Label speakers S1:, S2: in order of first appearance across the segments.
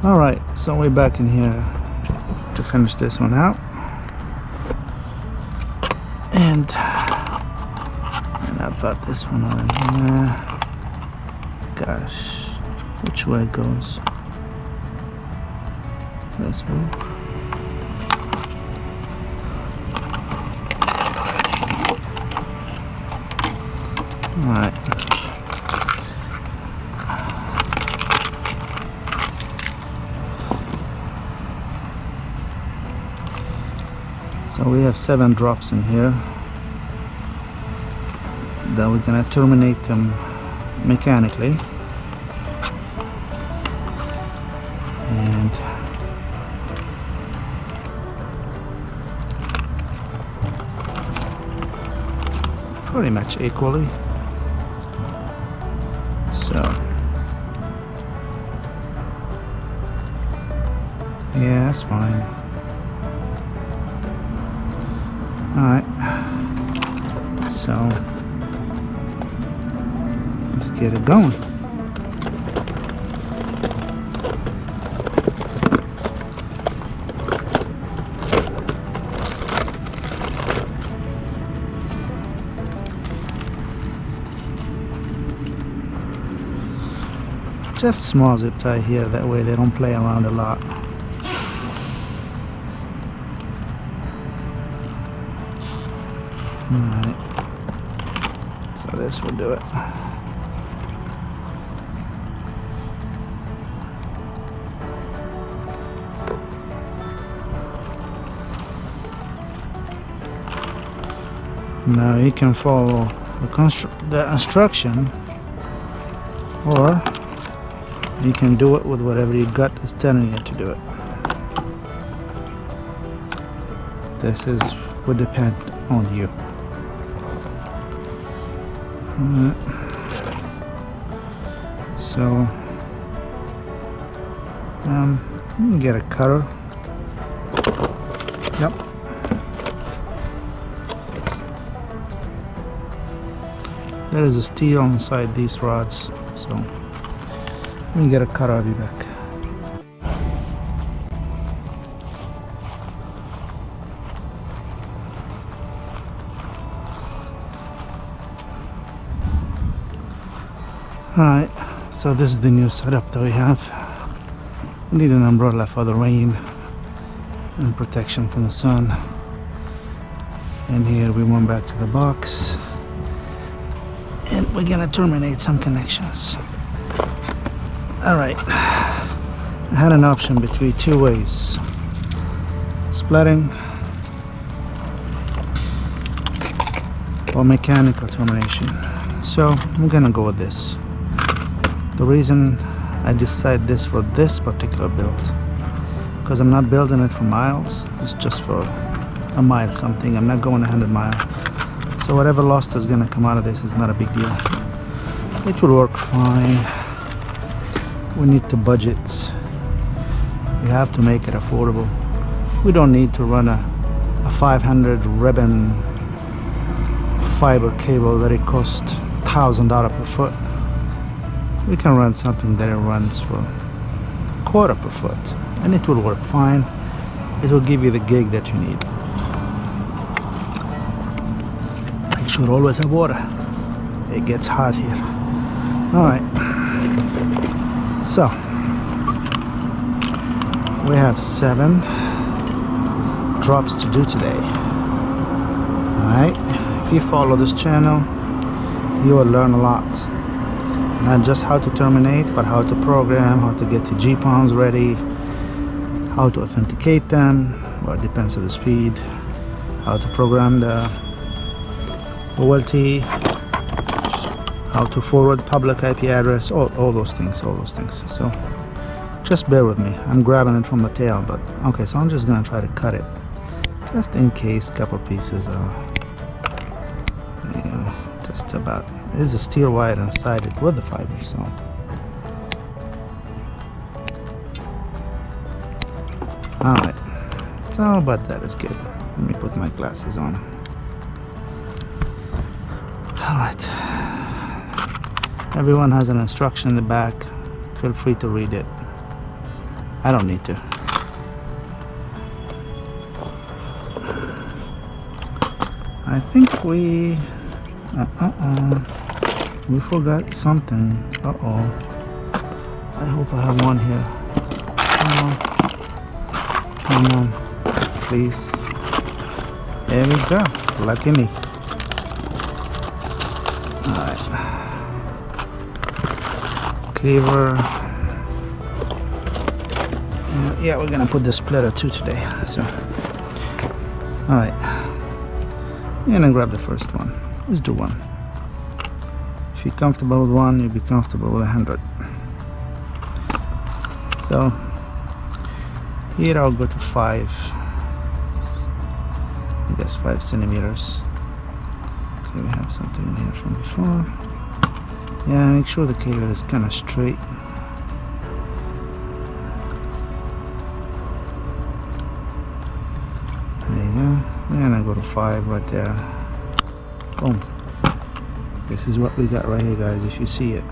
S1: Alright, so we're back in here to finish this one out. And I've got this one on here. Gosh, which way it goes? This way. Alright. So we have 7 drops in here that we're gonna terminate them mechanically, and pretty much equally. So yeah, that's fine. Alright, so let's get it going. Just small zip tie here, that way they don't play around a lot. Alright, so this will do it. Now you can follow the instruction, or you can do it with whatever your gut is telling you to do it. This would depend on you. So you can get a cutter. Yep. There is a steel inside these rods, so let me get a cutter. I'll be back. Alright, so this is the new setup that we have. We need an umbrella for the rain and protection from the sun. And here we went back to the box, and we're gonna terminate some connections. Alright, I had an option between 2 ways: splitting or mechanical termination. So I'm gonna go with this. The reason I decided this for this particular build, because I'm not building it for miles, it's just for a mile something. I'm not going 100 miles, so whatever loss is gonna come out of this is not a big deal. It will work fine. We need to budget. We have to make it affordable. We don't need to run a 500 ribbon fiber cable that it costs $1,000 per foot. We can run something that it runs for $1/4 per foot, and it will work fine. It will give you the gig that you need. Make sure always have water. It gets hot here. Alright, so we have 7 drops to do today. Alright, if you follow this channel, you will learn a lot. Not just how to terminate, but how to program, how to get the GPONs ready, how to authenticate them, well, it depends on the speed, how to program the OLT, how to forward public IP address, all those things. So just bear with me. I'm grabbing it from the tail, but okay, so I'm just gonna try to cut it just in case. Couple pieces are, you know, just about. There's a steel wire inside it with the fiber, so alright, so but that is good. Let me put my glasses on. Alright, everyone has an instruction in the back. Feel free to read it. I don't need to. I think we we forgot something. I hope I have one here. Come on, please. There we go. Lucky me. Alright. Cleaver. Yeah, we're gonna put the splitter too today. So, alright. We're gonna grab the first one. Let's do one. If you're comfortable with one, you'll be comfortable with 100. So, here I'll go to 5. I guess 5 centimeters. Okay, we have something in here from before. Yeah, make sure the cable is kind of straight. There you go. And I go to 5 right there. Boom. This is what we got right here, guys, if you see it.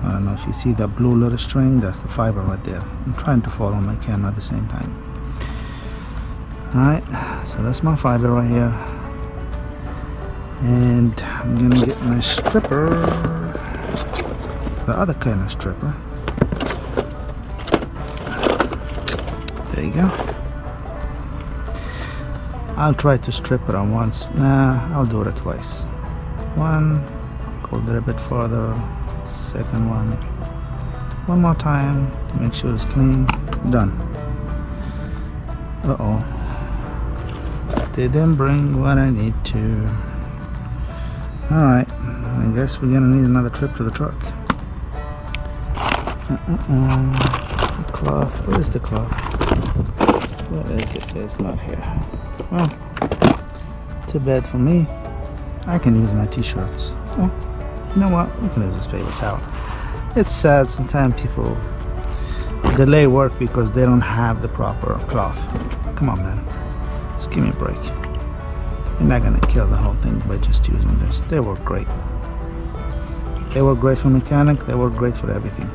S1: I don't know if you see that blue little string, that's the fiber right there. I'm trying to follow my camera at the same time. Alright, so that's my fiber right here. And I'm gonna get my stripper, the other kind of stripper. There you go. I'll try to strip it on once. Nah, I'll do it twice. One, go a little bit further. Second one more time, make sure it's clean. Done. Didn't bring what I need to. Alright, I guess we're gonna need another trip to the truck. The cloth, where is the cloth? Where is it? It's not here. Well, too bad for me. I can use my t-shirts. Oh, you know what? We can use this paper towel. It's sad sometimes people delay work because they don't have the proper cloth. Come on, man. Just give me a break. You're not gonna kill the whole thing by just using this. They work great. They work great for mechanic. They work great for everything.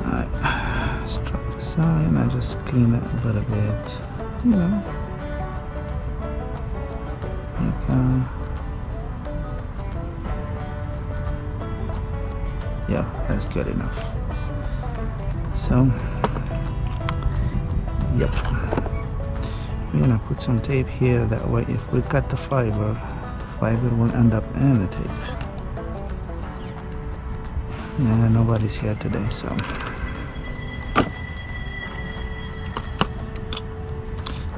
S1: Alright, let's drop this out and I just clean it a little bit. You know. There you go. Yeah, that's good enough. So, yep. We're gonna put some tape here, that way if we cut the fiber will end up in the tape. Yeah, nobody's here today, so.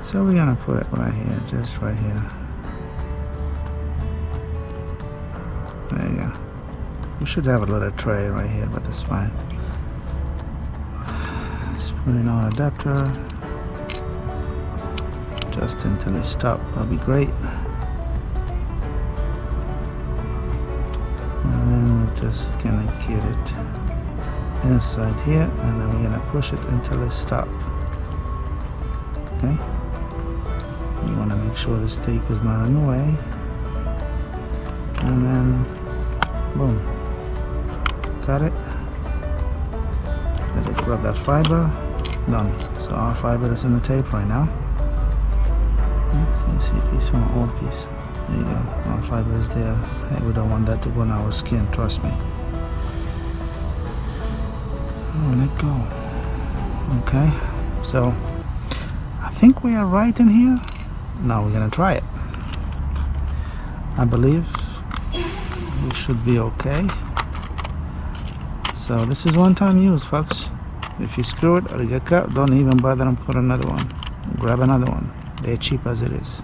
S1: So we're gonna put it right here, just right here. There you go. We should have a little tray right here, but that's fine. Let's put in our adapter. Just until it stops, that'll be great. And then we're just gonna get it inside here, and then we're gonna push it until it stops. Okay? You wanna make sure this tape is not in the way. And then, boom. Got it. Let it grab that fiber. Done. So our fiber is in the tape right now. So you see a piece from an old piece. There you go. Our fiber is there. Hey, we don't want that to go on our skin, trust me. Oh, let go. Okay. So I think we are right in here. Now we're gonna try it. I believe we should be okay. So this is one-time use, folks. If you screw it or you get cut, don't even bother and put another one. Grab another one. They're cheap as it is.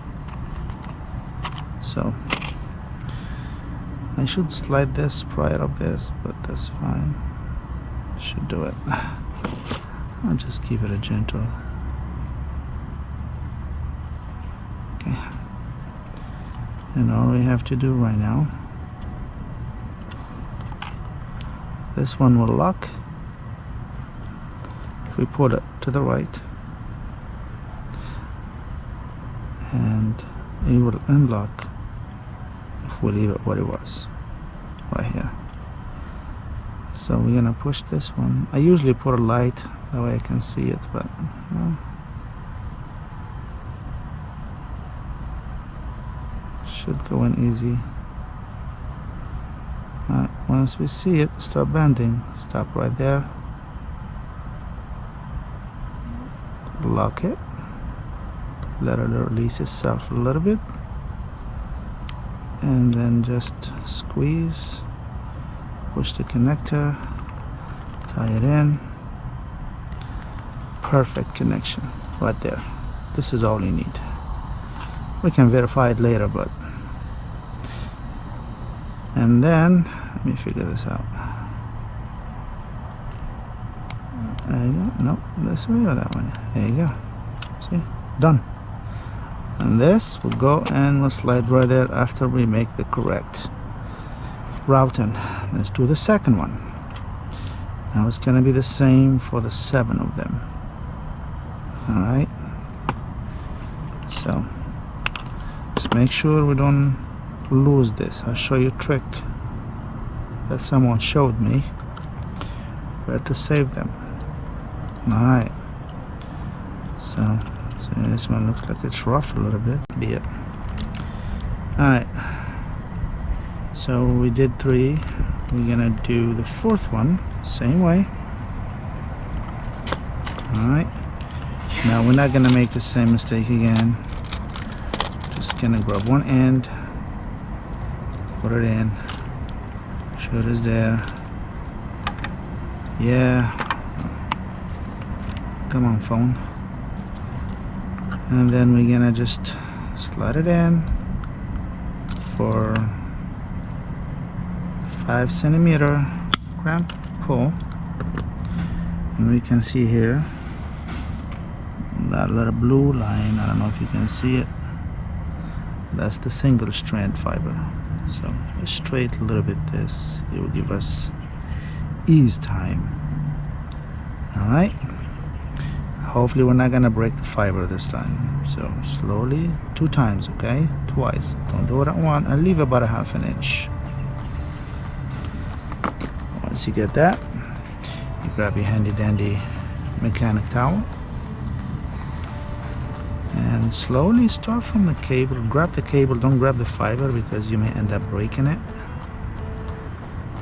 S1: So I should slide this prior of this, but that's fine. Should do it. I'll just keep it a gentle. Okay. And all we have to do right now, this one will lock if we put it to the right, and it will unlock if we leave it what it was, right here. So we're gonna push this one. I usually put a light that way I can see it, but should go in easy. Once we see it start bending, stop right there, lock it, let it release itself a little bit, and then just squeeze, push the connector, tie it in. Perfect connection right there. This is all you need. We can verify it later, but and then let me figure this out. There you go. Nope, this way or that way. There you go. See? Done. And this will go and will slide right there after we make the correct routing. Let's do the second one. Now it's gonna be the same for the 7 of them. Alright. So just make sure we don't lose this. I'll show you a trick that someone showed me where to save them. Alright, so this one looks like it's rough a little bit. Be it. Alright, so we did 3. We're gonna do the 4th one same way. Alright, now we're not gonna make the same mistake again. Just gonna grab one end, put it in, sure it is there. Yeah, come on phone. And then we're gonna just slide it in for 5 centimeter cramp pull, and we can see here that little blue line. I don't know if you can see it. That's the single strand fiber. So let's straight a little bit this. It will give us ease time. Alright, hopefully we're not gonna break the fiber this time. So slowly, 2 times, okay? Twice. Don't do it at one, and leave about a 1/2 inch. Once you get that, you grab your handy dandy mechanic towel and slowly start from the cable. Grab the cable, don't grab the fiber because you may end up breaking it.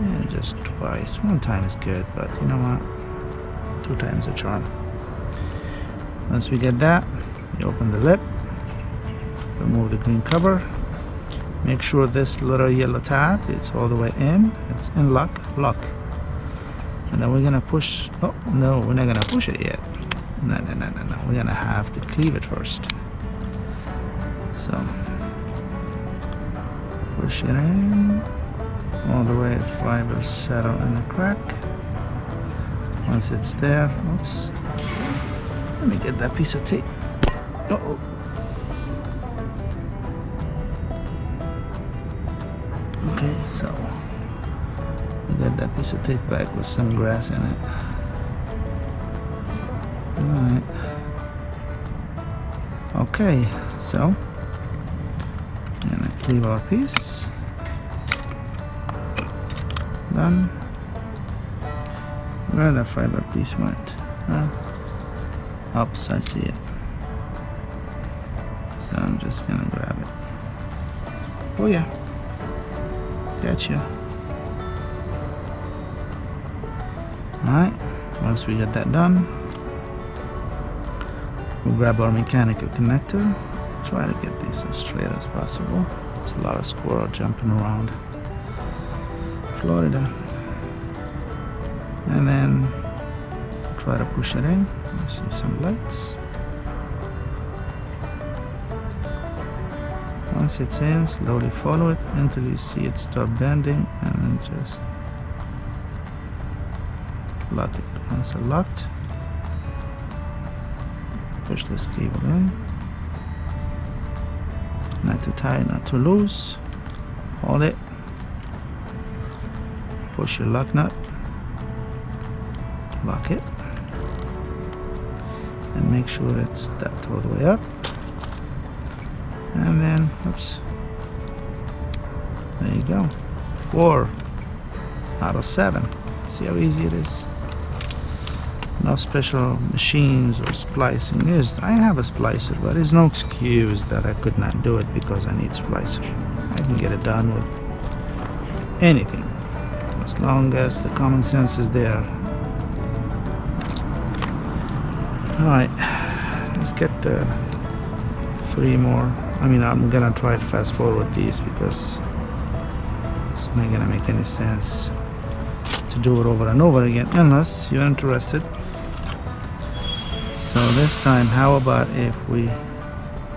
S1: Yeah, just twice. 1 time is good, but you know what? 2 times a charm. Once we get that, you open the lip, remove the green cover, make sure this little yellow tab, it's all the way in, it's in lock, and then we're gonna push. Oh no, we're not gonna push it yet. No, we're gonna have to cleave it first. So push it in all the way, fibers settle in the crack. Once it's there, oops, let me get that piece of tape. Uh-oh. Okay, so we got that piece of tape back with some grass in it. Alright. Okay, so I'm gonna cleave our piece. Done. Where that fiber piece went? Oops, I see it. So I'm just gonna grab it. Oh yeah. Gotcha. Alright, once we get that done, we'll grab our mechanical connector. Try to get these as straight as possible. There's a lot of squirrel jumping around Florida. And then try to push it in. You see some lights. Once it's in, slowly follow it until you see it start bending, and then just lock it. Once it's locked, push this cable in. Not too tight, not too loose. Hold it. Push your lock nut. Lock it. And make sure it's stepped all the way up. And then, oops, there you go. 4 out of 7. See how easy it is? No special machines or splicing. Yes, I have a splicer, but there's no excuse that I could not do it because I need splicer. I can get it done with anything as long as the common sense is there. Alright, let's get the 3 more. I mean, I'm gonna try to fast forward these because it's not gonna make any sense to do it over and over again unless you're interested. So this time, how about if we...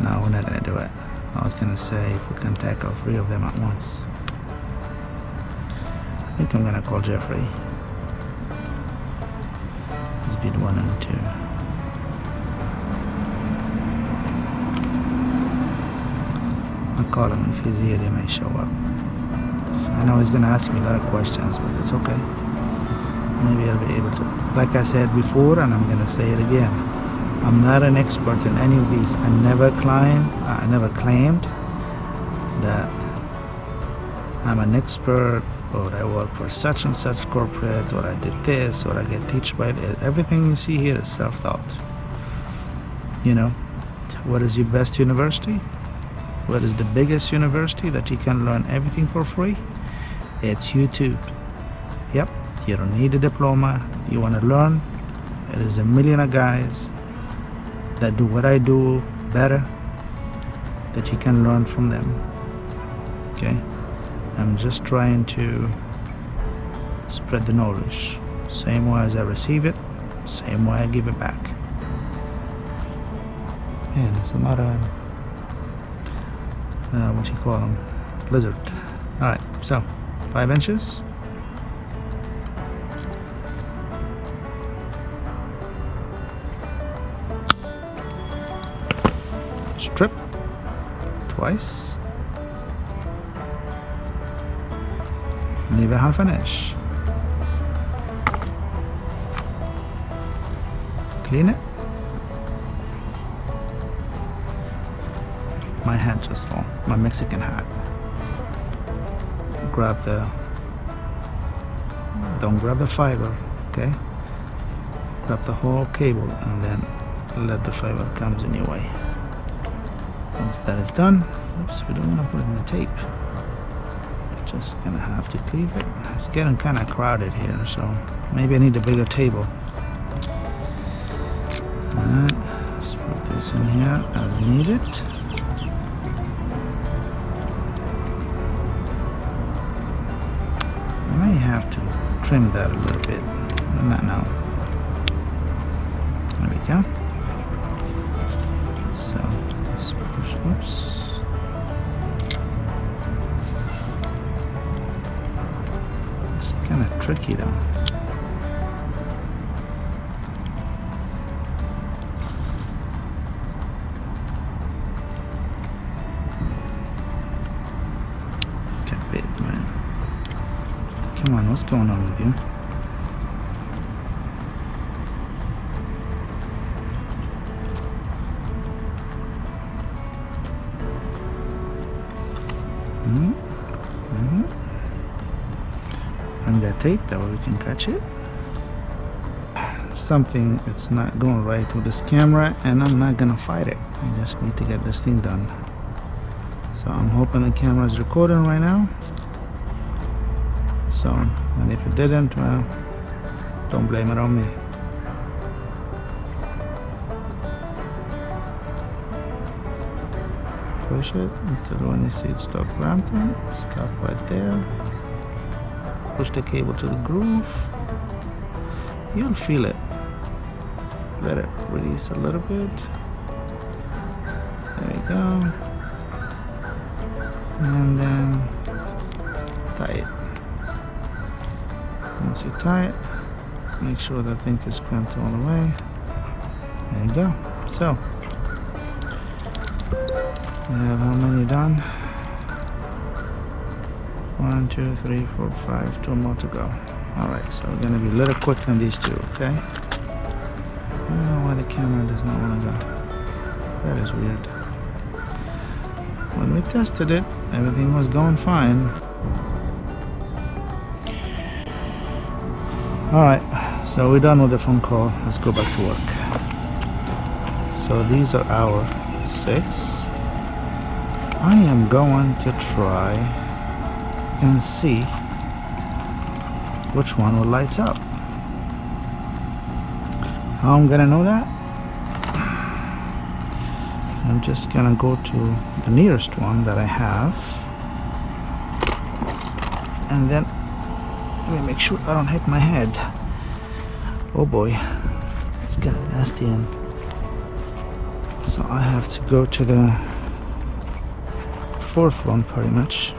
S1: No, we're not gonna do it. I was gonna say if we can tackle 3 of them at once. I think I'm gonna call Jeffrey. He's bid 1 and 2. I'll call him. If he's here, he may show up. So I know he's gonna ask me a lot of questions, but it's okay. Maybe I'll be able to. Like I said before, and I'm gonna say it again, I'm not an expert in any of these. I never claimed that I'm an expert, or I work for such and such corporate, or I did this, or I get taught by this. Everything you see here is self-taught. You know, what is your best university? What is the biggest university that you can learn everything for free? It's YouTube. Yep, you don't need a diploma. You want to learn? There is a million of guys that do what I do better, that you can learn from them. Okay? I'm just trying to spread the knowledge. Same way as I receive it, same way I give it back. Man, there's a lot of what you call them, lizard. All right, so 5 inches. Strip twice. Leave a half an inch. Clean it. My hat just fell. My Mexican hat. Don't grab the fiber, okay? Grab the whole cable and then let the fiber comes in your way. Once that is done, oops, we don't want to put it in the tape. Just gonna have to cleave it. It's getting kind of crowded here, so maybe I need a bigger table. Alright, let's put this in here as needed. I may have to trim that a little bit, but not now. There we go. So let's push, whoops. It's kind of tricky though. Come on, what's going on with you? Bring that tape, that way we can catch it. Something it's not going right with this camera, and I'm not gonna fight it. I just need to get this thing done. So I'm hoping the camera is recording right now. So, and if it didn't, well, don't blame it on me. Push it until when you see it stop ramping, stop right there. Push the cable to the groove. You'll feel it. Let it release a little bit. There we go. And then tie it. Once you tie it, make sure that thing is clamped all the way. There you go. So, we have how many done? 1, 2, 3, 4, 5, 2 more to go. Alright, so we're gonna be a little quick on these 2, okay? I don't know why the camera does not want to go. That is weird. When we tested it, everything was going fine. Alright, so we're done with the phone call. Let's go back to work. So these are our 6. I am going to try and see which one will lights up. How I'm gonna know that? I'm just gonna go to the nearest one that I have, and then let me make sure I don't hit my head. Oh boy, it's getting nasty. And so I have to go to the 4th one pretty much.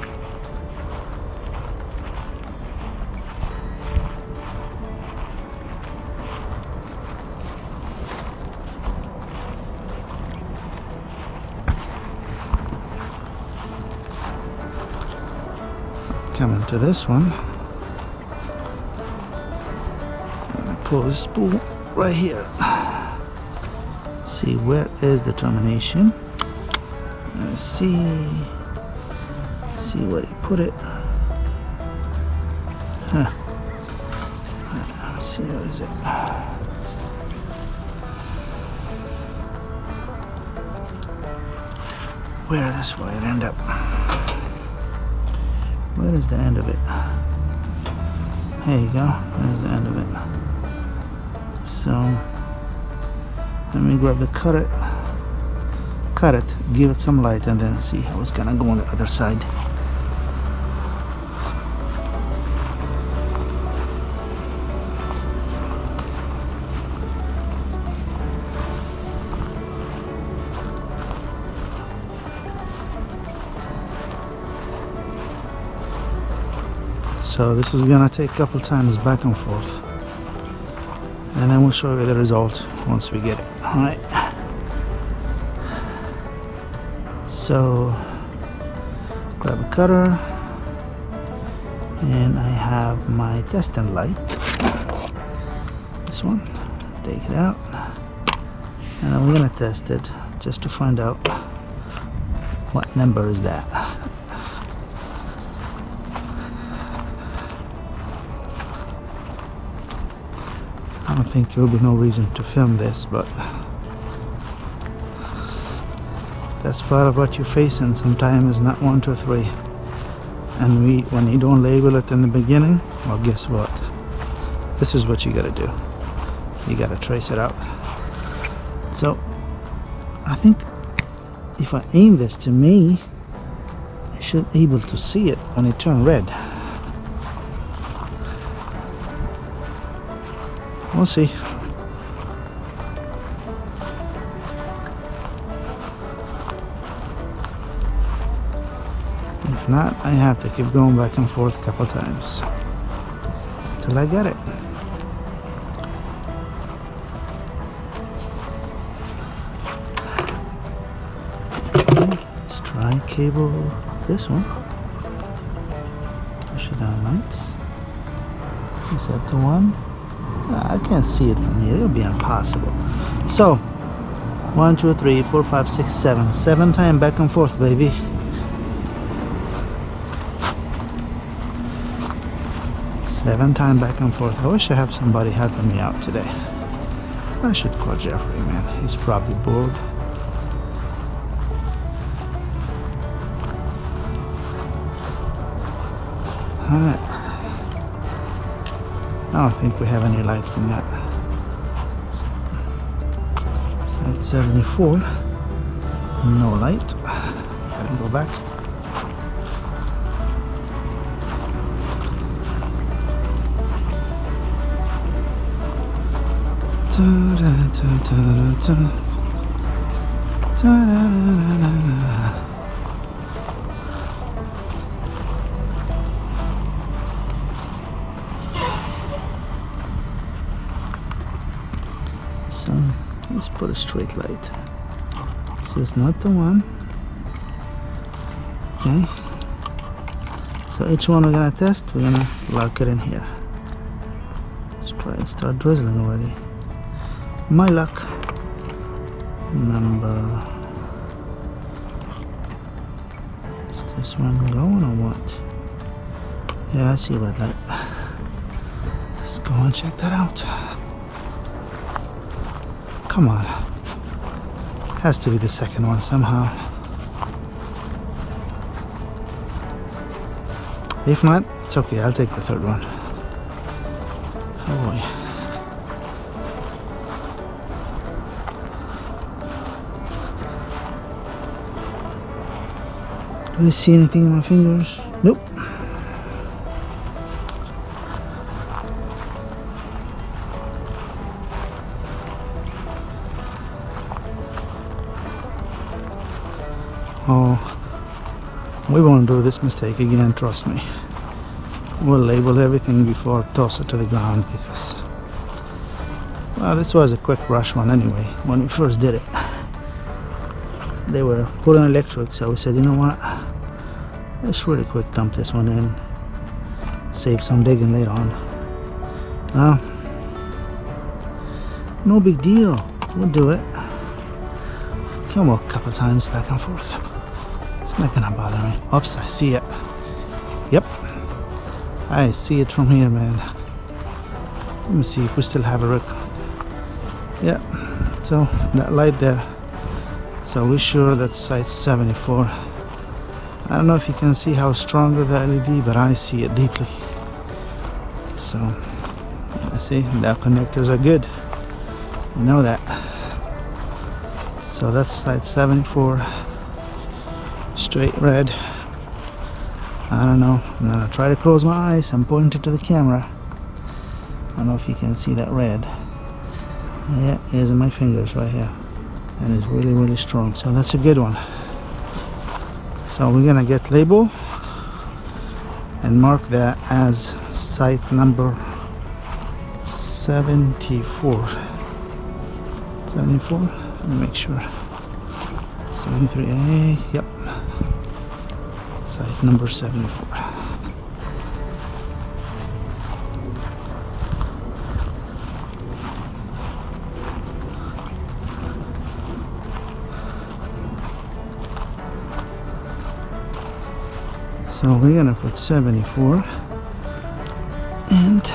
S1: Coming to this one. Pull this spool right here. See, where is the termination? Let's see where he put it. Huh. Let's see, where is it? Where this way it end up? Where is the end of it? There you go. There's the end of it. So let me grab the cut it, give it some light, and then see how it's gonna go on the other side. So this is gonna take a couple times back and forth, and then we'll show you the result once we get it. Alright, so grab a cutter, and I have my testing light, this one. Take it out, and then we're gonna test it just to find out what number is that. I don't think there will be no reason to film this, but that's part of what you're facing. Sometimes it's not 1, 2, 3, and when you don't label it in the beginning, well, guess what? This is what you gotta do. You gotta trace it out. So I think if I aim this to me, I should be able to see it when it turns red. We'll see. If not, I have to keep going back and forth a couple times till I get it. Okay, let's try cable this one. Push it down lights. Is that the one? I can't see it from here. It'll be impossible. So 1, 2, 3, 4, 5, 6, 7. 7 times back and forth, baby. Seven times back and forth. I wish I have somebody helping me out today. I should call Jeffrey, man. He's probably bored. Alright. I don't think we have any light from that. Side 74. No light. Gotta go back. So let's put a straight light. This is not the one. Okay. So each one we're gonna test, we're gonna lock it in here. Let's try and start drizzling already. My luck. Number. Is this one going or what? Yeah, I see red light. Let's go and check that out. Come on. Has to be the second one somehow. If not, it's okay. I'll take the third one. Oh boy. Do you see anything in my fingers? Nope. Oh, we won't do this mistake again, trust me. We'll label everything before toss it to the ground because, well, this was a quick rush one anyway when we first did it. They were putting electric, so we said, you know what, let's really quick dump this one in, save some digging later on. No big deal, we'll do it. Can walk a couple times back and forth. It's not gonna bother me. Oops, I see it. Yep, I see it from here, man. Let me see if we still have a record. Yeah, so that light there. So we're sure that's site 74. I don't know if you can see how strong the LED, but I see it deeply. So, I see the connectors are good. You know that. So that's site 74. Straight red. I don't know. I'm gonna try to close my eyes and point it to the camera. I don't know if you can see that red. Yeah, here's my fingers right here. And it's really, really strong. So that's a good one. So we're gonna get label and mark that as site number 74. 74? Let me make sure. 73A, yep. Site number 74. So we're gonna put 74 and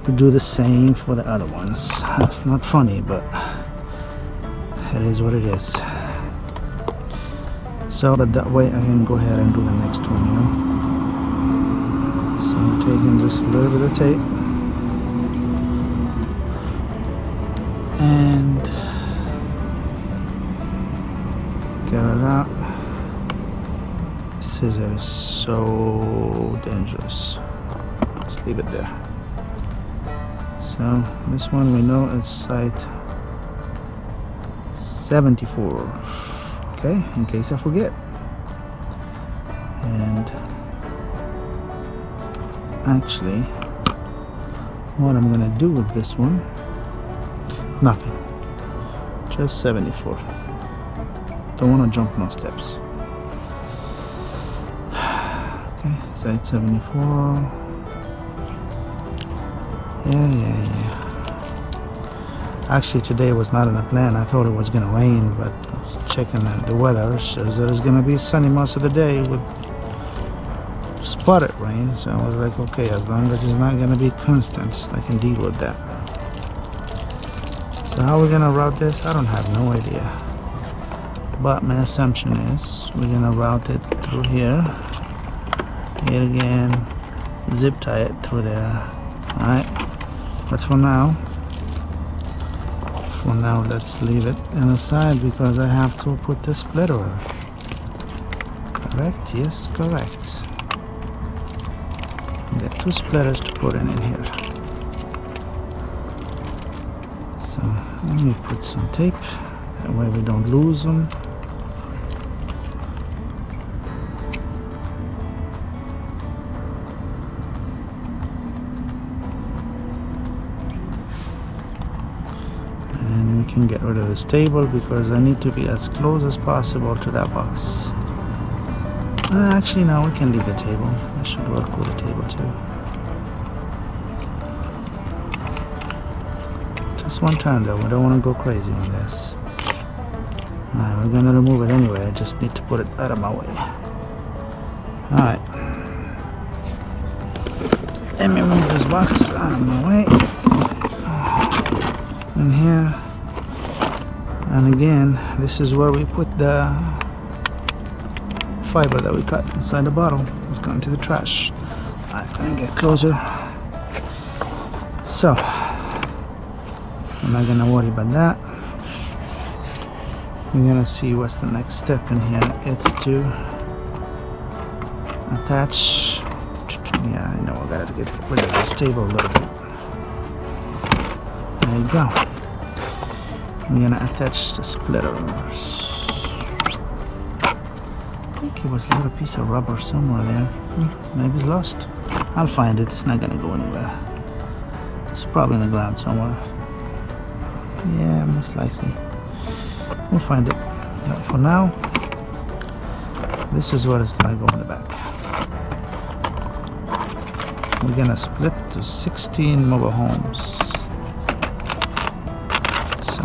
S1: we do the same for the other ones. That's not funny, but it is what it is. So but that way I can go ahead and do the next one, you know. So I'm taking just a little bit of tape and get it out. Scissor is so dangerous. Just leave it there. So this one we know is site 74. Okay, in case I forget. And actually, what I'm gonna do with this one, nothing. Just 74. Don't wanna jump no steps. Okay, site 74. Yeah. Actually, today was not in the plan. I thought it was gonna rain, but checking the weather says that it's gonna be sunny most of the day with spotted rain. So I was like, okay, as long as it's not gonna be constant, I can deal with that. So how we're gonna route this, I don't have no idea. But my assumption is we're gonna route it through here. Here again, zip tie it through there. Alright, but for now let's leave it in the side because I have to put the splitter. Correct? Yes, correct. There are two splitters to put in here. So let me put some tape, that way we don't lose them. Can get rid of this table because I need to be as close as possible to that box. Actually no, we can leave the table. That should work with the table too. Just one turn though, we don't want to go crazy on this. Alright, we're gonna remove it anyway, I just need to put it out of my way. Alright. Let me move this box out of my way. In here. And again, this is where we put the fiber that we cut inside the bottle. It's going to the trash. Alright, let me get closer. So, I'm not gonna worry about that. We're gonna see what's the next step in here. It's to attach. Yeah, I know I gotta get rid of this table a little bit. There you go. We're gonna attach the splitters. I think it was a little piece of rubber somewhere there. Maybe it's lost. I'll find it. It's not gonna go anywhere. It's probably in the ground somewhere. Yeah, most likely. We'll find it. But for now, this is what is gonna go in the back. We're gonna split to 16 mobile homes. So,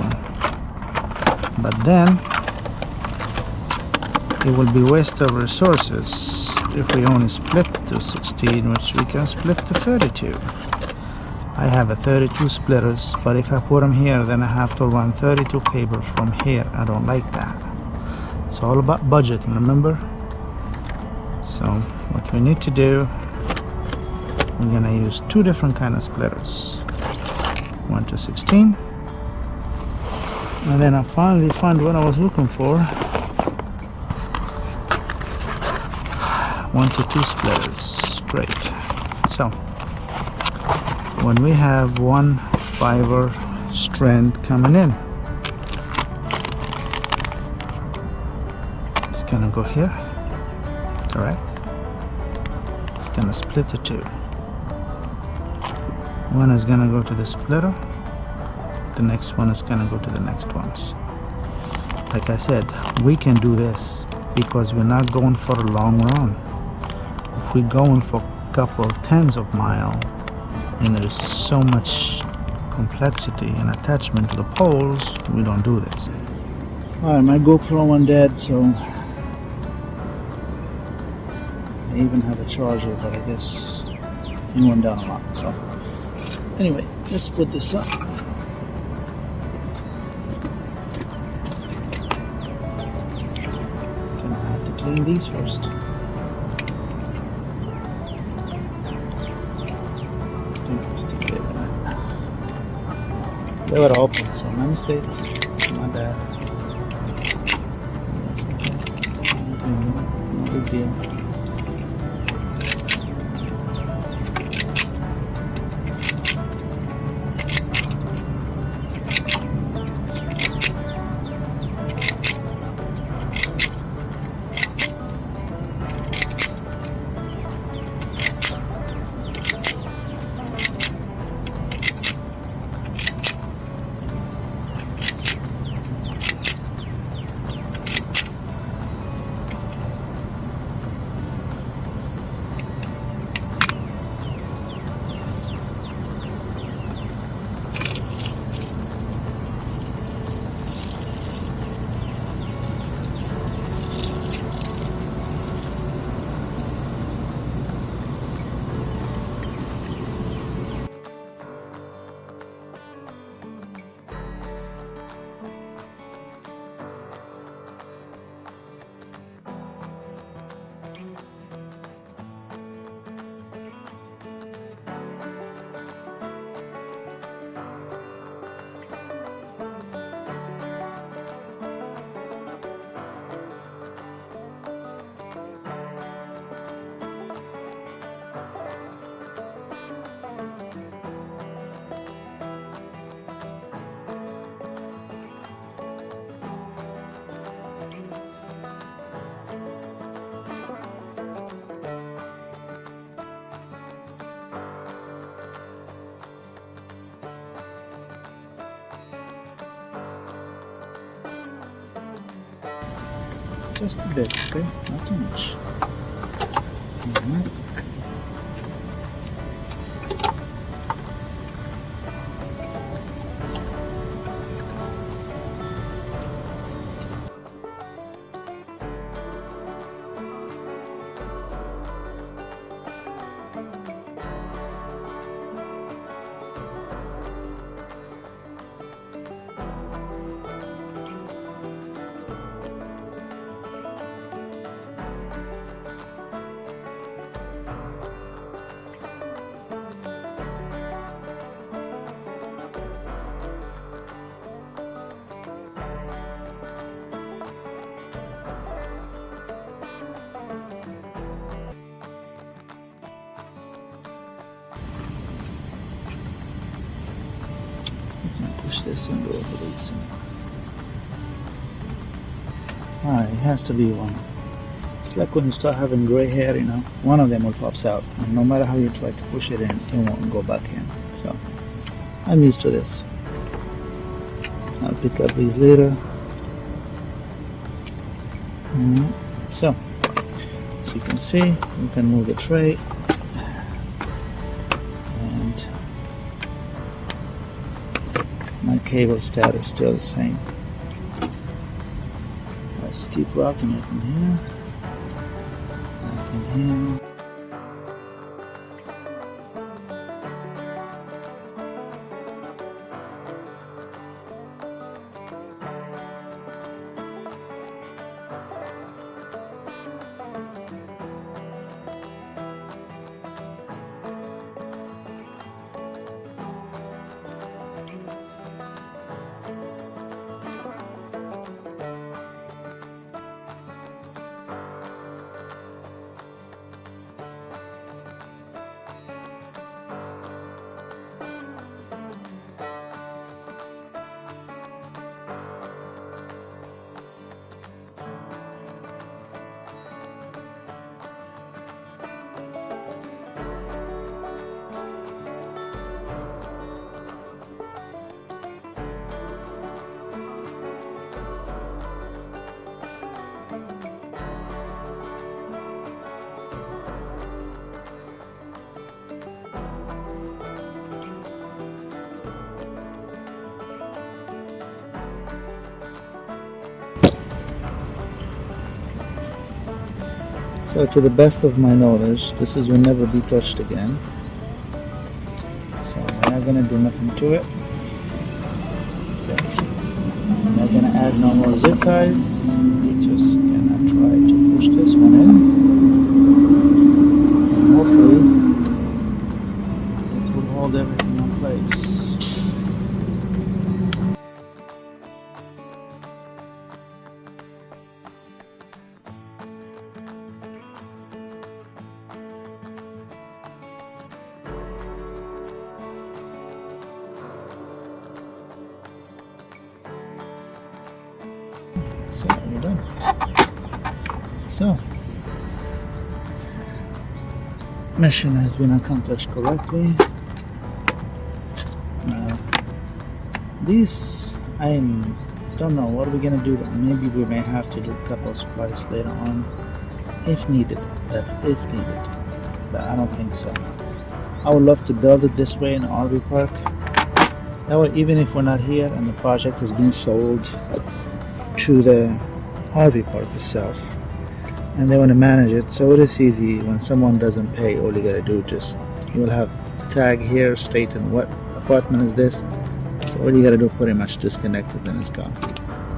S1: but then it will be waste of resources if we only split to 16, which we can split to 32. I have a 32 splitters, but if I put them here, then I have to run 32 cables from here. I don't like that. It's all about budget, remember? So what we need to do, we're gonna use two different kind of splitters. 1 to 16. And then I finally found what I was looking for. 1 to 2 splitters. Great. So when we have one fiber strand coming in, it's gonna go here, correct? It's gonna split the two. One is gonna go to the splitter, the next one is gonna go to the next ones. Like I said, we can do this because we're not going for a long run. If we're going for a couple tens of miles, and there's so much complexity and attachment to the poles, we don't do this. Alright, my GoPro went dead, so I even have a charger, but I guess it went down a lot. So anyway, let's put this up. Gonna have to clean these first. They were open, so my mistake, my bad. No big deal. Just a bit, okay? Not too much. this and go over these. Alright, it has to be one. It's like when you start having gray hair, you know, one of them will pops out. And no matter how you try to push it in, it won't go back in. So, I'm used to this. I'll pick up these later. So, as you can see, we can move the tray. And my cable stat is still the same. Let's keep rocking it from here. Back in here. So to the best of my knowledge, this will never be touched again. So we're not going to do nothing to it. Okay. I'm not going to add no more zip ties. We're just going to try to push this one in. And hopefully it will hold everything in place. So we're done. So mission has been accomplished correctly. These I don't know what we're gonna do. Maybe we may have to do a couple of splices later on if needed. That's if needed, but I don't think so. I would love to build it this way in RV park. That way, even if we're not here and the project has been sold to the RV park itself and they want to manage it, so it is easy. When someone doesn't pay, all you gotta do, just you will have a tag here stating what apartment is this, so all you gotta do, pretty much disconnect it and it's gone.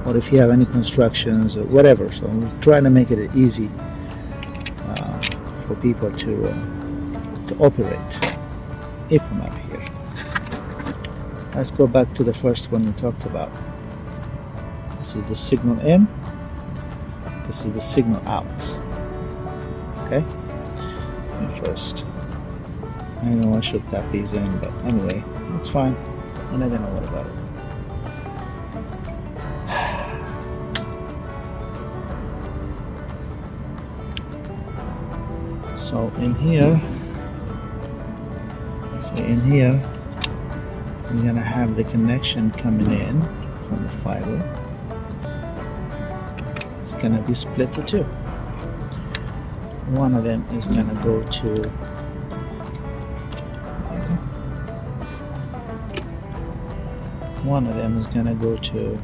S1: Or if you have any constructions or whatever, so we're trying to make it easy for people to operate if we're not here. Let's go back to the first one we talked about. This is the signal in, this is the signal out. Okay? And first, I know I should tap these in, but anyway, it's fine. I'm not gonna worry about it. So in here, we're gonna have the connection coming in from the fiber. It's gonna be split to two. One of them is gonna go to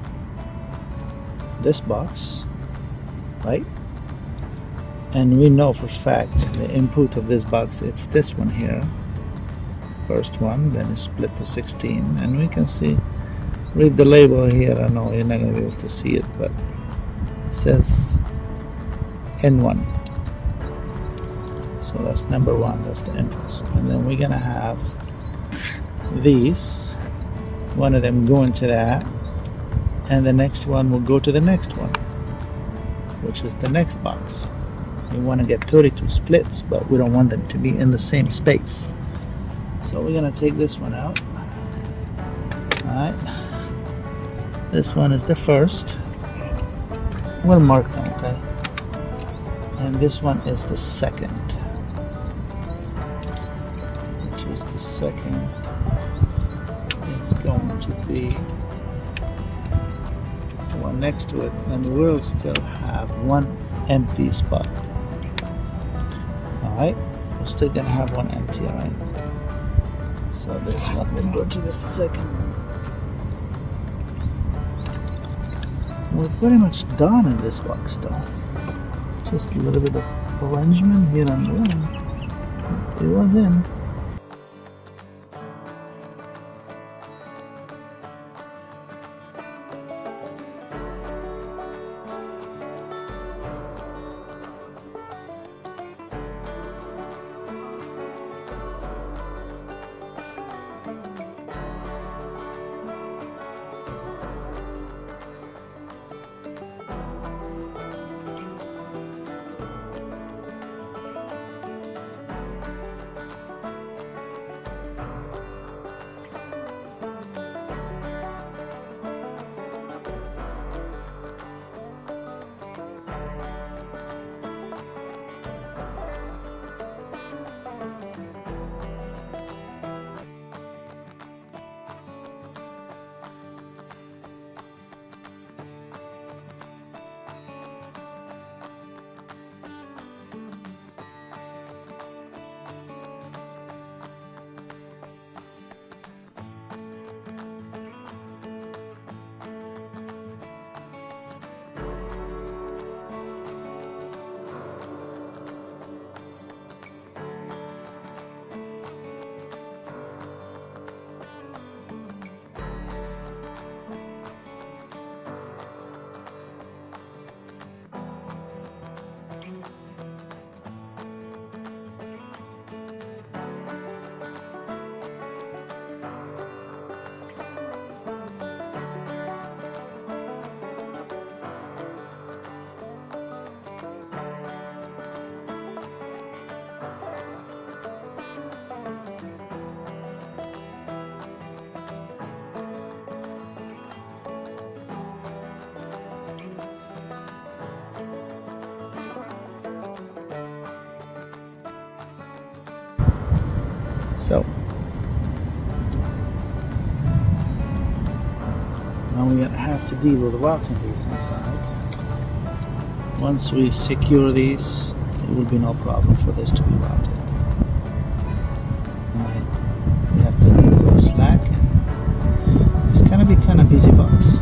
S1: this box, right? And we know for a fact the input of this box, it's this one here, first one, then it's split to 16, and we can see, read the label here. I know you're not gonna be able to see it, but it says N1. So that's number one, that's the inputs. And then we're gonna have these, one of them going to that, and the next one will go to the next one, which is the next box. We want to get 32 splits, but we don't want them to be in the same space. So we're gonna take this one out. Alright. This one is the first. We'll mark them, okay? And this one is the second. Which is the second. It's going to be the one next to it, and we'll still have one empty spot. Alright, we're still gonna have one empty, alright? So this one will go to the second. We're pretty much done in this box though. Just a little bit of arrangement here and there. It was in. So now we're gonna have to deal with routing these inside. Once we secure these, it will be no problem for this to be routed. Alright, we have to do slack. It's gonna be kind of busy box.